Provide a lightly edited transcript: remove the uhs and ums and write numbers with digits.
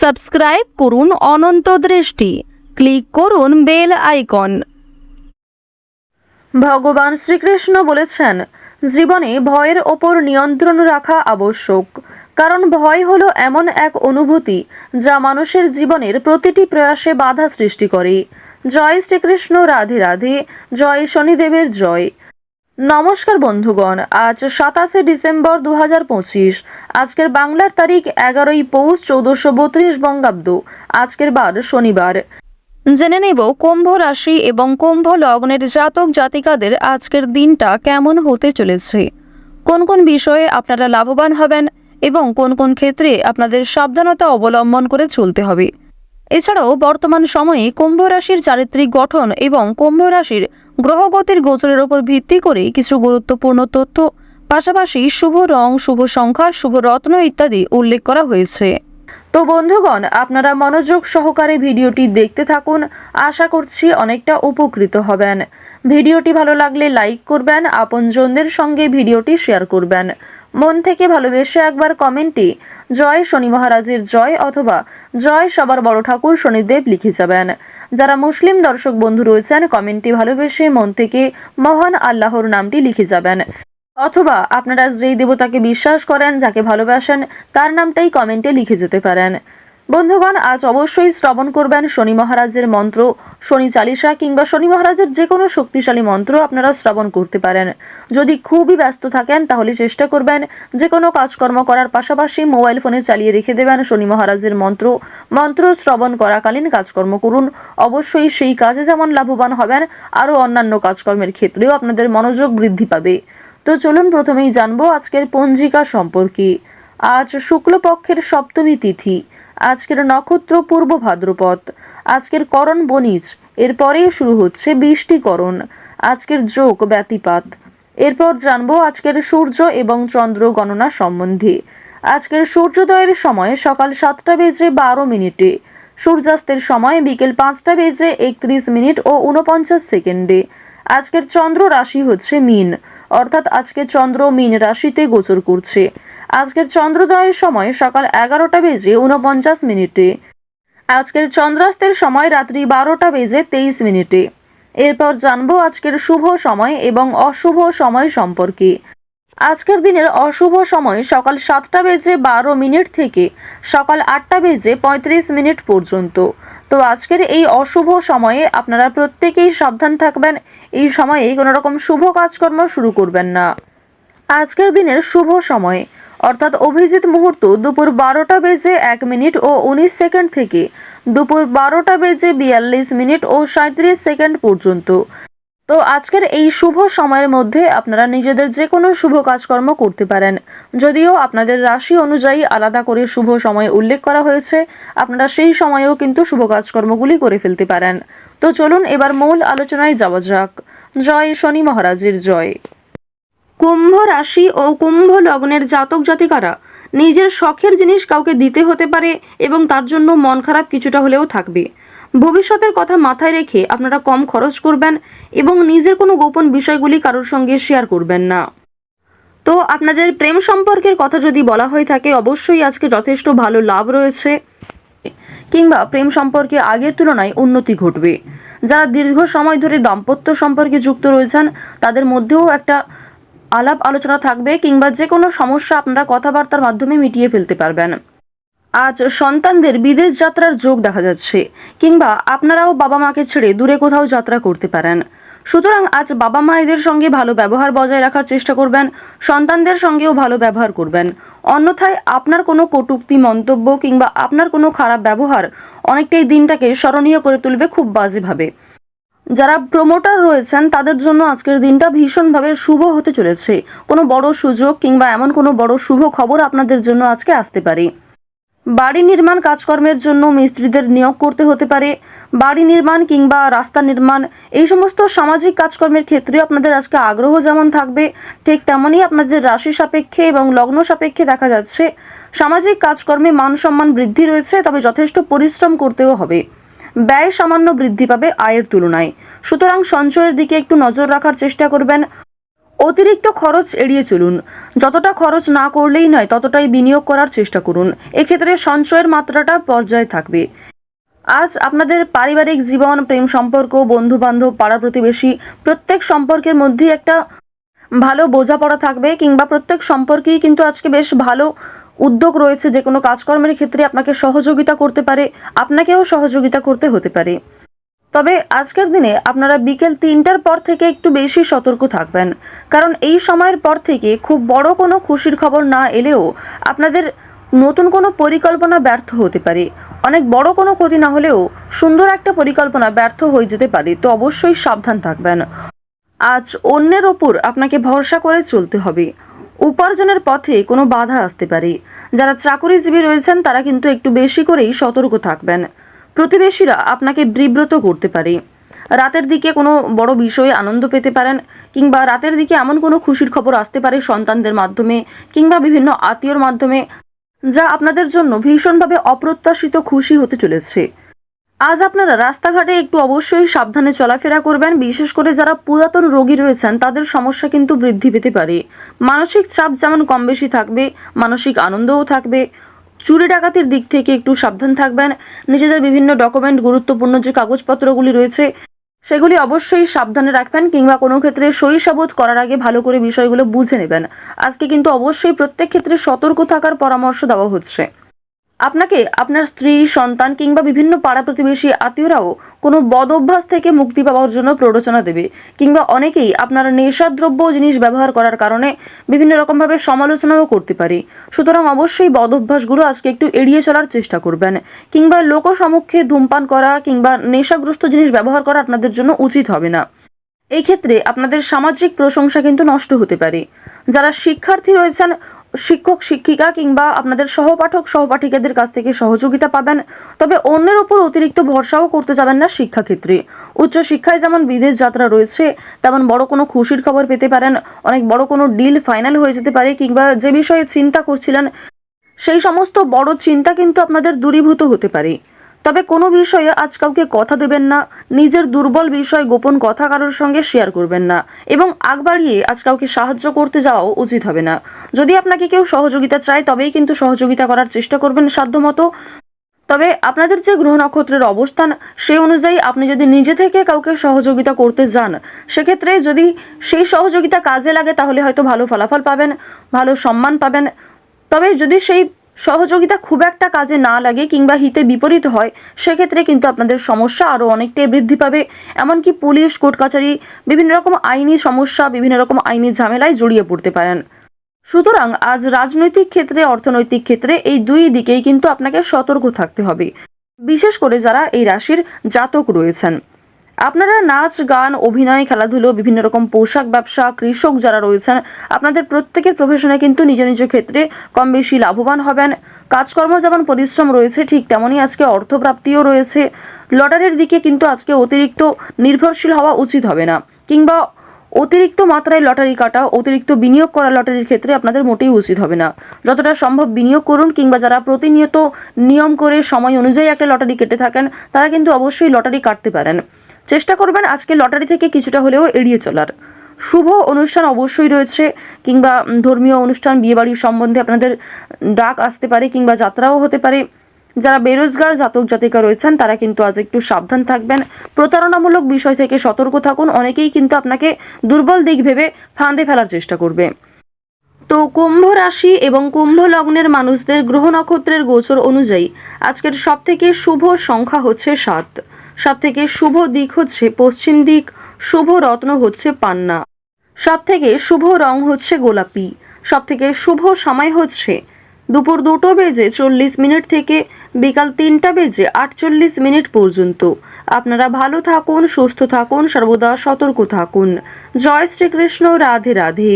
Subscribe করুন অনন্ত দৃষ্টি, click করুন বেল আইকন। ভগবান শ্রীকৃষ্ণ বলেছেন, জীবনে ভয়ের ওপর নিয়ন্ত্রণ রাখা আবশ্যক, কারণ ভয় হলো এমন এক অনুভূতি যা মানুষের জীবনের প্রতিটি প্রয়াসে বাধা সৃষ্টি করে। জয় শ্রীকৃষ্ণ, রাধে রাধে, জয় শনিদেবের জয়। নমস্কার বন্ধুগণ, আজ 27শে ডিসেম্বর 2025। আজকের বাংলার তারিখ 11ই পৌষ 1432 বঙ্গাব্দ। আজকের বার শনিবার। জেনে নেব কুম্ভ রাশি এবং কুম্ভ লগ্নের জাতক জাতিকাদের আজকের দিনটা কেমন হতে চলেছে, কোন কোন বিষয়ে আপনারা লাভবান হবেন এবং কোন কোন ক্ষেত্রে আপনাদের সাবধানতা অবলম্বন করে চলতে হবে। এছাড়াও বর্তমান সময়ে কুম্ভ রাশির চারিত্রিক গঠন এবং কুম্ভ রাশির গ্রহগতির গোচরের উপর ভিত্তি করে কিছু গুরুত্বপূর্ণ তথ্য, পাশাপাশি শুভ রং, শুভ সংখ্যা, শুভ রত্ন ইত্যাদি উল্লেখ করা হয়েছে। তো বন্ধুগণ, আপনারা মনোযোগ সহকারে ভিডিওটি দেখতে থাকুন। আশা করছি অনেকটা উপকৃত হবেন। ভিডিওটি ভালো লাগলে লাইক করবেন, আপনজনদের সঙ্গে ভিডিওটি শেয়ার করবেন। মন থেকে ভালোবেসে একবার কমেন্টে জয় শনি মহারাজের জয় অথবা জয় সবার বড় ঠাকুর শনিদেব লিখে যাবেন। যারা মুসলিম দর্শক বন্ধু রয়েছেন, কমেন্টে ভালোবেসে মন থেকে মহান আল্লাহর নামটি লিখে যাবেন, অথবা আপনারা যেই দেবতাকে বিশ্বাস করেন, যাকে ভালোবাসেন, তার নামটাই কমেন্টে লিখে যেতে পারেন। বন্ধুগণ, আজ অবশ্যই শ্রবণ করবেন শনি মহারাজের মন্ত্র, শনি চালিসা কিংবা শনি মহারাজের যে কোনো শক্তিশালী মন্ত্র আপনারা শ্রবণ করতে পারেন। যদি খুবই ব্যস্ত থাকেন তাহলে চেষ্টা করবেন যে কোনো কাজকর্ম করার পাশাপাশি মোবাইল ফোনে চালিয়ে রেখে দেবেন শনি মহারাজের মন্ত্র শ্রবণ করাকালীন কাজকর্ম করুন। অবশ্যই সেই কাজে যেমন লাভবান হবেন, আরও অন্যান্য কাজকর্মের ক্ষেত্রেও আপনাদের মনোযোগ বৃদ্ধি পাবে। তো চলুন প্রথমেই জানবো আজকের পঞ্জিকা সম্পর্কে। আজ শুক্লপক্ষের সপ্তমী তিথি, আজকের নক্ষত্র পূর্ব ভাদ্রপদ, আজকের করণ বণিজ, এরপরেই শুরু হচ্ছে বৃষ্টিকরণ, আজকের যোগ ব্যতিপাত। এরপর জানবো আজকের সূর্য এবং চন্দ্র গণনা সম্বন্ধে। আজকের সূর্যোদয়ের সময় সকাল 7টা বেজে 12 মিনিটে, সূর্যাস্তের সময় বিকেল 5টা বেজে 31 মিনিট ও 49 সেকেন্ডে। আজকের চন্দ্র রাশি হচ্ছে মীন, অর্থাৎ আজকে চন্দ্র মীন রাশিতে গোচর করছে। আজকের চন্দ্রোদয়ের সময় সকাল 11টা বেজে 49 মিনিটে। আজকের চন্দ্রাস্তের সময় রাত্রি 12টা বেজে 23 মিনিটে। এরপর জানবো আজকের শুভ সময় এবং অশুভ সময় সম্পর্কে। আজকের দিনের অশুভ সময় সকাল 7টা বেজে 12 মিনিট থেকে সকাল 8টা বেজে 35 মিনিট পর্যন্ত। তো আজকের এই অশুভ সময়ে আপনারা প্রত্যেকেই সাবধান থাকবেন। এই সময়ে কোনো রকম শুভ কাজকর্ম শুরু করবেন না। আজকের দিনের শুভ সময় অর্থাৎ অভিজিৎ মুহূর্ত দুপুর 12টা বেজে 1 মিনিট ও 19 সেকেন্ড থেকে দুপুর 12টা বেজে 42 মিনিট ও 37 সেকেন্ড পর্যন্ত। তো আজকের এই শুভ সময়ের মধ্যে আপনারা নিজেদের যে কোনো শুভ কাজকর্ম করতে পারেন। যদিও আপনাদের রাশি অনুযায়ী আলাদা করে শুভ সময় উল্লেখ করা হয়েছে, আপনারা সেই সময়েও কিন্তু শুভ কাজকর্মগুলি করে ফেলতে পারেন। তো চলুন এবার মূল আলোচনায় যাওয়া যাক। জয় শনি মহারাজের জয়। কুম্ভ রাশি ও কুম্ভ লগ্নের জাতক জাতিকারা নিজের শখের জিনিস কাউকে দিতে হতে পারে এবং তার জন্য মন খারাপ কিছুটা হলেও থাকবে। ভবিষ্যতের কথা মাথায় রেখে আপনারা কম খরচ করবেন এবং নিজের কোনো গোপন বিষয়গুলি কারোর সঙ্গে শেয়ার করবেন না। তো আপনাদের প্রেম সম্পর্কের কথা যদি বলা হয়ে থাকে, অবশ্যই আজকে যথেষ্ট ভালো লাভ রয়েছে কিংবা প্রেম সম্পর্কে আগের তুলনায় উন্নতি ঘটবে। যারা দীর্ঘ সময় ধরে দাম্পত্য সম্পর্কে যুক্ত রয়েছেন তাদের মধ্যেও একটা আলাপ আলোচনা থাকবে কিংবা যে কোনো সমস্যা আপনারা কথাবার্তার মাধ্যমে মিটিয়ে ফেলতে পারবেন। আজ সন্তানদের বিদেশ যাত্রার যোগ দেখা যাচ্ছে কিংবা আপনারাও বাবা মাকে ছেড়ে দূরে কোথাও যাত্রা করতে পারেন। সুতরাং আজ বাবা মায়েদের সঙ্গে ভালো ব্যবহার বজায় রাখার চেষ্টা করবেন, সন্তানদের সঙ্গেও ভালো ব্যবহার করবেন। অন্যথায় আপনার কোনো কটূক্তি মন্তব্য কিংবা আপনার কোনো খারাপ ব্যবহার অনেকটাই দিনটাকে স্মরণীয় করে তুলবে খুব বাজেভাবে। যারা প্রমোটার রয়েছেন তাদের জন্য আজকের দিনটা ভীষণভাবে শুভ হতে চলেছে। কোনো বড় সুযোগ কিংবা এমন কোনো বড় শুভ খবর আপনাদের জন্য আজকে আসতে পারে। বাড়ি নির্মাণ কাজকর্মের জন্য মিস্ত্রিদের নিয়োগ করতে হতে পারে। বাড়ি নির্মাণ কিংবা রাস্তা নির্মাণ, এই সমস্ত সামাজিক কাজকর্মের ক্ষেত্রে আপনাদের আজকে আগ্রহ যেমন থাকবে, ঠিক তেমনই আপনাদের রাশি সাপেক্ষে এবং লগ্ন সাপেক্ষে দেখা যাচ্ছে সামাজিক কাজকর্মে মান সম্মান বৃদ্ধি রয়েছে, তবে যথেষ্ট পরিশ্রম করতেও হবে। ব্যয় সামান্য বৃদ্ধি পাবে আয়ের তুলনায়, সুতরাং সঞ্চয়ের দিকে একটু নজর রাখার চেষ্টা করবেন। অতিরিক্ত খরচ এড়িয়ে চলুন। যতটা খরচ না করলেই নয় ততটাই বিনিয়োগ করার চেষ্টা করুন। এক্ষেত্রে সঞ্চয়ের মাত্রাটা পর্যায়ে থাকবে। আজ আপনাদের পারিবারিক জীবন, প্রেম সম্পর্ক, বন্ধু বান্ধব, পাড়া প্রতিবেশী প্রত্যেক সম্পর্কের মধ্যেই একটা ভালো বোঝাপড়া থাকবে, কিংবা প্রত্যেক সম্পর্কেই কিন্তু আজকে বেশ ভালো উদ্যোগ রয়েছে। যে কোনো কাজকর্মের ক্ষেত্রে আপনাকে সহযোগিতা করতে পারে, আপনাকেও সহযোগিতা করতে হতে পারে। তবে আজকের দিনে আপনারা বিকেল 3টার পর থেকে একটু বেশি সতর্ক থাকবেন, কারণ এই সময়ের পর থেকে খুব বড় কোনো খুশির খবর না এলেও আপনাদের নতুন কোনো পরিকল্পনা ব্যর্থ হতে পারে। অনেক বড় কোনো ক্ষতি না হলেও সুন্দর একটা পরিকল্পনা ব্যর্থ হয়ে যেতে পারে, তো অবশ্যই সাবধান থাকবেন। আজ অন্যের ওপর আপনাকে ভরসা করে চলতে হবে। উপার্জনের পথে কোনো বাধা আসতে পারে। যারা চাকরিজীবী রয়েছেন তারা কিন্তু একটু বেশি করেই সতর্ক থাকবেন। প্রতিবেশীরা আপনাকে বিব্রত করতে পারে। রাতের দিকে কোনো বড় বিষয়ে আনন্দ পেতে পারেন, কিংবা রাতের দিকে এমন কোনো খুশির খবর আসতে পারে সন্তানদের মাধ্যমে কিংবা বিভিন্ন আত্মীয়র মাধ্যমে, যা আপনাদের জন্য ভীষণভাবে অপ্রত্যাশিত খুশি হতে চলেছে। আজ আপনারা রাস্তাঘাটে একটু অবশ্যই সাবধানে চলাফেরা করবেন। বিশেষ করে যারা পুরাতন রোগী রয়েছেন তাদের সমস্যা কিন্তু বৃদ্ধি পেতে পারে। মানসিক চাপ যেমন কম বেশি থাকবে, মানসিক আনন্দও থাকবে। চুরি ডাকাতির দিক থেকে একটু সাবধান থাকবেন। নিজেদের বিভিন্ন ডকুমেন্ট, গুরুত্বপূর্ণ যে কাগজপত্রগুলি রয়েছে সেগুলি অবশ্যই সাবধানে রাখবেন, কিংবা কোনো ক্ষেত্রে সই সাবুত করার আগে ভালো করে বিষয়গুলো বুঝে নেবেন। আজকে কিন্তু অবশ্যই প্রত্যেক ক্ষেত্রে সতর্ক থাকার পরামর্শ দেওয়া হচ্ছে। আপনাকে আপনার স্ত্রী, সন্তান কিংবা বিভিন্ন পাড়া প্রতিবেশী আত্মীয়রাও কোনো বদ অভ্যাস থেকে মুক্তি পাওয়ার জন্য প্ররোচনা দেবে, কিংবা অনেকেই আপনার নেশাদ্রব্য জিনিস ব্যবহার করার কারণে বিভিন্ন রকমভাবে সমালোচনাও করতে পারে। সুতরাং অবশ্যই বদ অভ্যাসগুলো আজকে একটু এড়িয়ে চলার চেষ্টা করবেন, কিংবা লোক সম্মুখে ধূমপান করা কিংবা নেশাগ্রস্ত জিনিস ব্যবহার করা আপনাদের জন্য উচিত হবে না। এই ক্ষেত্রে আপনাদের সামাজিক প্রশংসা কিন্তু নষ্ট হতে পারে। যারা শিক্ষার্থী রয়েছেন, শিক্ষক শিক্ষিকা কিংবা আপনাদের সহপাঠক সহপাঠিকাদের কাছ থেকে সহযোগিতা পাবেন। তবে অন্যের উপর অতিরিক্ত ভরসাও করতে যাবেন না শিক্ষাক্ষেত্রে। উচ্চশিক্ষায় যেমন বিদেশ যাত্রা রয়েছে, তেমন বড় কোনো খুশির খবর পেতে পারেন। অনেক বড় কোনো ডিল ফাইনাল হয়ে যেতে পারে, কিংবা যে বিষয়ে চিন্তা করছিলেন সেই সমস্ত বড় চিন্তা কিন্তু আপনাদের দূরীভূত হতে পারে। তবে কোনো বিষয়ে আজ কাউকে কথা দেবেন না, নিজের দুর্বল বিষয়, গোপন কথা কারোর সঙ্গে শেয়ার করবেন না, এবং আগ বাড়িয়ে আজ কাউকে সাহায্য করতে যাওয়াও উচিত হবে না। যদি আপনাকে কেউ সহযোগিতা চায় তবেই কিন্তু সহযোগিতা করার চেষ্টা করবেন সাধ্যমতো। তবে আপনাদের যে গ্রহ নক্ষত্রের অবস্থান সেই অনুযায়ী আপনি যদি নিজে থেকে কাউকে সহযোগিতা করতে যান, সেক্ষেত্রে যদি সেই সহযোগিতা কাজে লাগে তাহলে হয়তো ভালো ফলাফল পাবেন, ভালো সম্মান পাবেন। তবে যদি সেই সহযোগিতা খুব একটা কাজে না লাগে কিংবা হিতে বিপরীত হয়, সেক্ষেত্রে কিন্তু আপনাদের সমস্যা আরও অনেকটাই বৃদ্ধি পাবে। এমনকি পুলিশ, কোর্ট কাছারি, বিভিন্ন রকম আইনি সমস্যা, বিভিন্ন রকম আইনি ঝামেলায় জড়িয়ে পড়তে পারেন। সুতরাং আজ রাজনৈতিক ক্ষেত্রে, অর্থনৈতিক ক্ষেত্রে এই দুই দিকেই কিন্তু আপনাকে সতর্ক থাকতে হবে, বিশেষ করে যারা এই রাশির জাতক রয়েছেন। আপনারা নাচ, গান, অভিনয়, খেলাধুলো, বিভিন্ন রকম পোশাক ব্যবসা, কৃষক যারা রয়েছেন, আপনাদের প্রত্যেকের প্রফেশনে কিন্তু নিজ নিজ ক্ষেত্রে কম বেশি লাভবান হবেন। কাজকর্ম যেমন পরিশ্রম রয়েছে, ঠিক তেমনই আজকে অর্থপ্রাপ্তিও রয়েছে। লটারির দিকে কিন্তু আজকে অতিরিক্ত নির্ভরশীল হওয়া উচিত হবে না, কিংবা অতিরিক্ত মাত্রায় লটারি কাটা, অতিরিক্ত বিনিয়োগ করা লটারির ক্ষেত্রে আপনাদের মোটেই উচিত হবে না। যতটা সম্ভব বিনিয়োগ করুন, কিংবা যারা প্রতিনিয়ত নিয়ম করে সময় অনুযায়ী একটা লটারি কেটে থাকেন তারা কিন্তু অবশ্যই লটারি কাটতে পারেন। চেষ্টা করবেন আজকে লটারি থেকে কিছুটা হলেও এড়িয়ে চলার। শুভ অনুষ্ঠান অবশ্যই রয়েছে, কিংবা ধর্মীয় অনুষ্ঠান, বিয়েবাড়ির সম্বন্ধে আপনাদের ডাক আসতে পারে, কিংবা যাত্রাও হতে পারে। যারা বেরোজগার জাতক জাতিকা রয়েছেন তারা কিন্তু আজ একটু সাবধান থাকবেন। প্রতারণামূলক বিষয় থেকে সতর্ক থাকুন। অনেকেই কিন্তু আপনাকে দুর্বল দিক ভেবে ফাঁদে ফেলার চেষ্টা করবে। তো কুম্ভ রাশি এবং কুম্ভ লগ্নের মানুষদের গ্রহ নক্ষত্রের গোচর অনুযায়ী আজকের সবথেকে শুভ সংখ্যা হচ্ছে 7। সবথেকে শুভ দিক হচ্ছে পশ্চিম দিক। শুভ রত্ন হচ্ছে পান্না। সবথেকে শুভ রং হচ্ছে গোলাপি। সবথেকে শুভ সময় হচ্ছে দুপুর 2:40 থেকে বিকাল 3:48 পর্যন্ত। আপনারা ভালো থাকুন, সুস্থ থাকুন, সর্বদা সতর্ক থাকুন। জয় শ্রীকৃষ্ণ। রাধে রাধে।